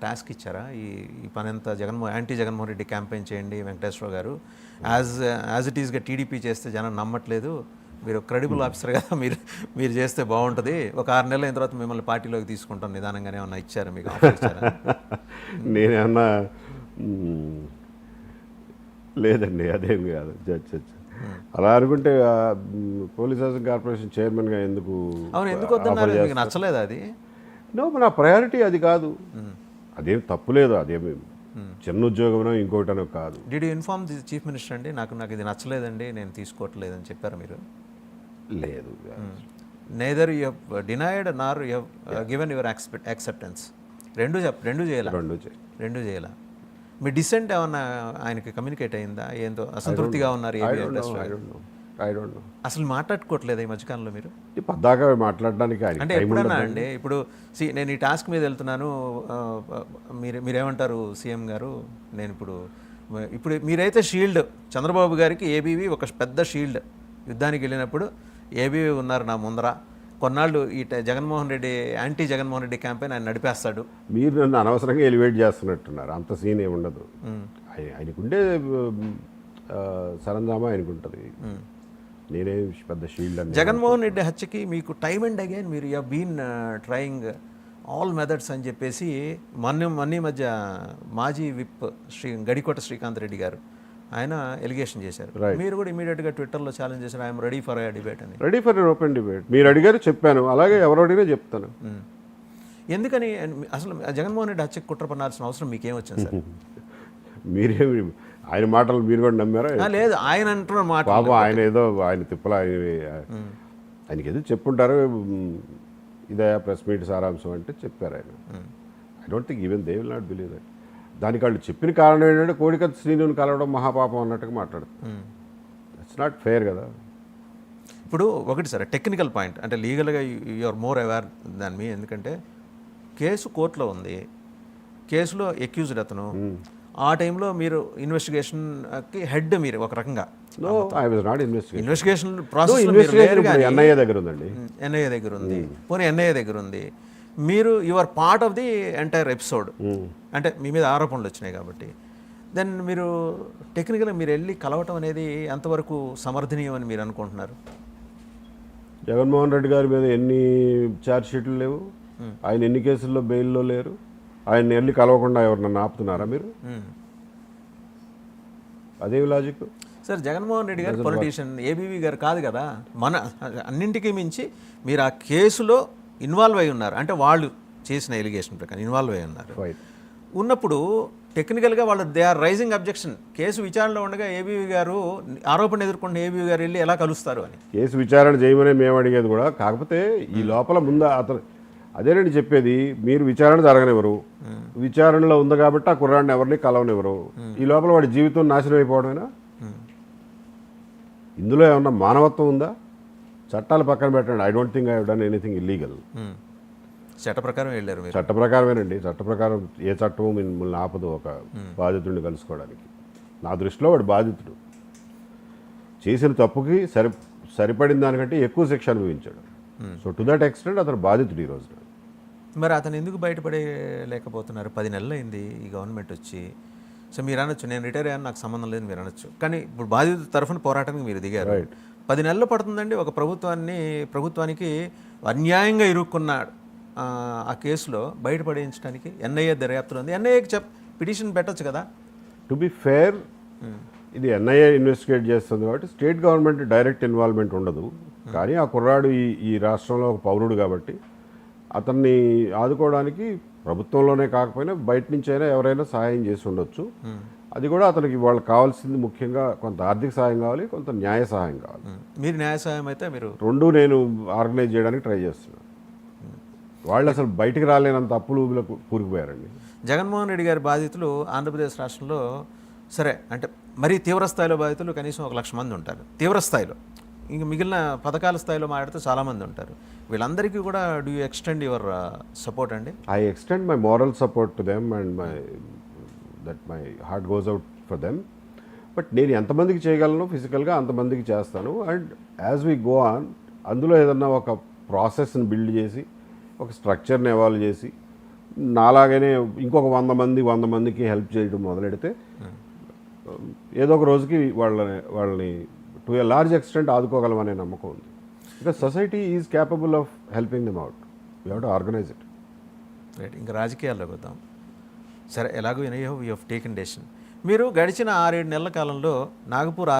Task ఇచ్చారా ఈ ఈ పని అంతా యాంటీ జగన్మోహన్ రెడ్డి క్యాంపెయిన్ చేయండి వెంకటేశ్వర గారు, యాజ్ ఇట్ ఈస్గా టీడీపీ చేస్తే జనం నమ్మట్లేదు, మీరు క్రెడిబుల్ ఆఫీసర్ కదా, మీరు చేస్తే బాగుంటుంది, ఒక 6 నెలల అయిన తర్వాత మిమ్మల్ని పార్టీలోకి తీసుకుంటాం నిదానంగానే ఏమన్నా ఇచ్చారా మీకు ఆఫర్ ఇచ్చారా? నేనేమన్నా లేదండి, అదేం కాదు. అలా అనుకుంటే పోలీస్ హౌసింగ్ కార్పొరేషన్ చైర్మన్గా ఎందుకు వద్దన్నారు? మీకు నచ్చలేదు అది? నో, నా ప్రయారిటీ అది కాదు. అదేం తప్పులేదు, అదేమి చిన్న ఉద్యోగమనో ఇంకోటనో కాదు. Did you inform the chief minister అండి, నాకు ఇది నచ్చలేదండి, నేను తీసుకోవట్లేదని చెప్పారు మీరు? లేదు. Neither you have denied Nar you have given your acceptance. రెండు చేయాల. మీ డిసెంట్ ఏమన్నా ఆయనకి కమ్యూనికేట్ అయిందా? ఏందో అసంతృప్తిగా ఉన్నారు? అసలు మాట్లాడుకోవట్లేదు ఈ మధ్యకాలంలో మీరు? పద్దాకా మాట్లాడడానికి అంటే ఎప్పుడన్నా అండి, ఇప్పుడు నేను ఈ టాస్క్ మీద వెళ్తున్నాను, మీరేమంటారు సీఎం గారు, నేను ఇప్పుడు మీరైతే షీల్డ్, చంద్రబాబు గారికి ఏబీవీ ఒక పెద్ద షీల్డ్, యుద్ధానికి వెళ్ళినప్పుడు ఏబీవీ ఉన్నారు నా ముందర, కొన్నాళ్ళు ఈ జగన్మోహన్ రెడ్డి యాంటీ జగన్మోహన్ రెడ్డి క్యాంపెయిన్ ఆయన నడిపేస్తాడు. మీరు నన్ను అనవసరంగా ఎలివేట్ చేస్తున్నట్టున్నారు. అంత సీన్ ఏమి ఉండదు. ఆయనకుండే సరంజామా ఆయనకుంటుంది. నేనే పెద్ద షీల్డ్ అని. జగన్మోహన్ రెడ్డి హత్యకి మీకు టైమ్ అండ్ అగైన్ మీరు you been trying all methods అని చెప్పేసి మొన్న మధ్య మాజీ విప్ గడికోట శ్రీకాంత్ రెడ్డి గారు ఆయన ఎలిగేషన్ చేశారు. మీరు కూడా ఇమీడియట్గా ట్విట్టర్లో ఛాలెంజ్ చేశారు, I'm ready for a debate అని. Ready for an open debate. మీరు అడిగారు, చెప్పాను. అలాగే ఎవరు అడిగినా చెప్తాను. ఎందుకని అసలు జగన్మోహన్ రెడ్డి హత్యకు కుట్ర పన్నాల్సిన అవసరం మీకేం వచ్చింది సార్? మీరేమి ఆయన మాటలు మీరు కూడా నమ్మారా? లేదు, ఆయన అంటున్న మాట పాపం ఆయన ఏదో ఆయన తిప్పల ఆయనకి ఏదో చెప్పుంటారు. ఇదే ప్రెస్ మీట్ సారాంశం అంటే చెప్పారు ఆయన. I don't think even they will not believe that. దానికి వాళ్ళు చెప్పిన కారణం ఏంటంటే కోడికత్తి శ్రీనుని కలవడం మహాపాపం అన్నట్టుగా మాట్లాడుతుంది. దట్స్ నాట్ ఫెయిర్ కదా. ఇప్పుడు ఒకటి సార్ టెక్నికల్ పాయింట్, అంటే లీగల్గా యూఆర్ మోర్ అవేర్ దాని మీ, ఎందుకంటే కేసు కోర్టులో ఉంది, కేసులో ఎక్యూజ్డ్ అతను, ఆ టైంలో మీరు ఇన్వెస్టిగేషన్కి హెడ్ మీరు ఒక రకంగా. ఇన్వెస్టిగేషన్ ప్రాసెస్ ఎన్ఐఏ దగ్గర ఉందండి, ఎన్ఐఏ దగ్గర ఉంది, పోనీ ఎన్ఐఏ దగ్గర ఉంది, మీరు your part of the entire episode, అంటే మీ మీద ఆరోపణలు వచ్చినాయి కాబట్టి దెన్ మీరు టెక్నికల్గా మీరు వెళ్ళి కలవటం అనేది ఎంతవరకు సమర్థనీయం అని మీరు అనుకుంటున్నారు? జగన్మోహన్ రెడ్డి గారి మీద ఎన్ని ఛార్జ్ షీట్లు లేవు, ఆయన ఎన్ని కేసుల్లో బెయిల్లో లేరు, ఆయన వెళ్ళి కలవకుండా ఎవరినన్నా ఆపుతున్నారా మీరు? అదే లాజిక్ సార్. జగన్మోహన్ రెడ్డి గారు పొలిటీషియన్, ఏబీవీ గారు కాదు కదా. మన అన్నింటికీ మించి మీరు ఆ కేసులో ఇన్వాల్వ్ అయి ఉన్నారు, అంటే వాళ్ళు చేసిన ఎలిగేషన్ ప్రకారం ఇన్వాల్వ్ అయి ఉన్నారు. ఉన్నప్పుడు టెక్నికల్గా వాళ్ళు దే ఆర్ రైజింగ్ అబ్జెక్షన్. కేసు విచారణలో ఉండగా ఏబీవీ గారు ఆరోపణ ఎదుర్కొంటే ఏబీవీ గారు వెళ్ళి ఎలా కలుస్తారు అని. కేసు విచారణ చేయమని మేము అడిగేది కూడా. కాకపోతే ఈ లోపల ముందు అతను అదేనండి చెప్పేది, మీరు విచారణ జరగనివ్వరు, విచారణలో ఉంది కాబట్టి ఆ కుర్రాడిని ఎవరిని కలవనివ్వరు, ఈ లోపల వాడి జీవితం నాశనం అయిపోవడమేనా? ఇందులో ఏమన్నా మానవత్వం ఉందా? చట్టాలు పక్కన పెట్టండి. I don't think I have done anything illegal. చట్ట ప్రకారం వెళ్ళారు మీరు? చట్ట ప్రకారమేనండి. చట్ట ప్రకారం ఏ చట్టము మిమ్మల్ని ఆపదు ఒక బాధితుడిని కలుసుకోవడానికి. నా దృష్టిలో వాడు బాధితుడు, చేసిన తప్పుకి సరిపడిన దానికంటే ఎక్కువ శిక్ష అనుభవించాడు. సో టు దట్ ఎక్స్టెంట్ అతను బాధితుడు ఈ రోజున. మరి అతను ఎందుకు బయటపడలేకపోతున్నారు? 10 నెలలు అయింది ఈ గవర్నమెంట్ వచ్చి. సో మీరు అనొచ్చు, నేను రిటైర్ అయ్యాను, నాకు సంబంధం లేదు మీరు అనొచ్చు, కానీ ఇప్పుడు బాధితుల తరఫున పోరాటానికి మీరు దిగారు. 10 నెలలు పడుతుందండి ఒక ప్రభుత్వానికి అన్యాయంగా ఇరుక్కున్నాడు ఆ కేసులో బయటపడించడానికి. ఎన్ఐఏ దర్యాప్తులో ఉంది, ఎన్ఐఏకి పిటిషన్ పెట్టచ్చు కదా. టు బి ఫేర్, ఇది ఎన్ఐఏ ఇన్వెస్టిగేట్ చేస్తుంది కాబట్టి స్టేట్ గవర్నమెంట్ డైరెక్ట్ ఇన్వాల్వ్మెంట్ ఉండదు. కానీ ఆ కుర్రాడు ఈ రాష్ట్రంలో ఒక పౌరుడు కాబట్టి అతన్ని ఆదుకోవడానికి ప్రభుత్వంలోనే కాకపోయినా బయట నుంచి అయినా ఎవరైనా సహాయం చేసి ఉండొచ్చు. అది కూడా అతనికి వాళ్ళకి కావాల్సింది ముఖ్యంగా కొంత ఆర్థిక సహాయం కావాలి, కొంత న్యాయ సహాయం కావాలి. మీరు న్యాయ సహాయం అయితే మీరు రెండు నేను ఆర్గనైజ్ చేయడానికి ట్రై చేస్తున్నాను. వాళ్ళు అసలు బయటికి రాలేనంత అప్పులు కూరుకుపోయారండి. జగన్మోహన్ రెడ్డి గారి బాధితులు ఆంధ్రప్రదేశ్ రాష్ట్రంలో సరే అంటే మరీ తీవ్రస్థాయిలో బాధితులు కనీసం 1,00,000 మంది ఉంటారు తీవ్రస్థాయిలో. ఇంక మిగిలిన పథకాల స్థాయిలో మాట్లాడితే చాలామంది ఉంటారు. వీళ్ళందరికీ కూడా do you extend your support అండి? I extend my moral support to them and my heart goes out for them. But నేను ఎంతమందికి చేయగలను ఫిజికల్గా అంతమందికి చేస్తాను. And as we go on అందులో ఏదన్నా ఒక ప్రాసెస్ని బిల్డ్ చేసి ఒక స్ట్రక్చర్ని ఎవాల్వ్ చేసి నాలాగనే ఇంకొక 100 మందికి హెల్ప్ చేయడం మొదలెడితే ఏదో ఒక రోజుకి వాళ్ళని టు ఏ లార్జ్ ఎక్స్టెంట్ ఆదుకోగలమనే నమ్మకం ఉంది. Because society is capable of helping them out. You have to organise it. Right. ఇంకా రాజకీయాల్లోకి వద్దాం. సరే, ఎలాగో యూ హ్యావ్ టేకెన్ డెసిషన్. మీరు గడిచిన 6-7 నెలల కాలంలో నాగపూర్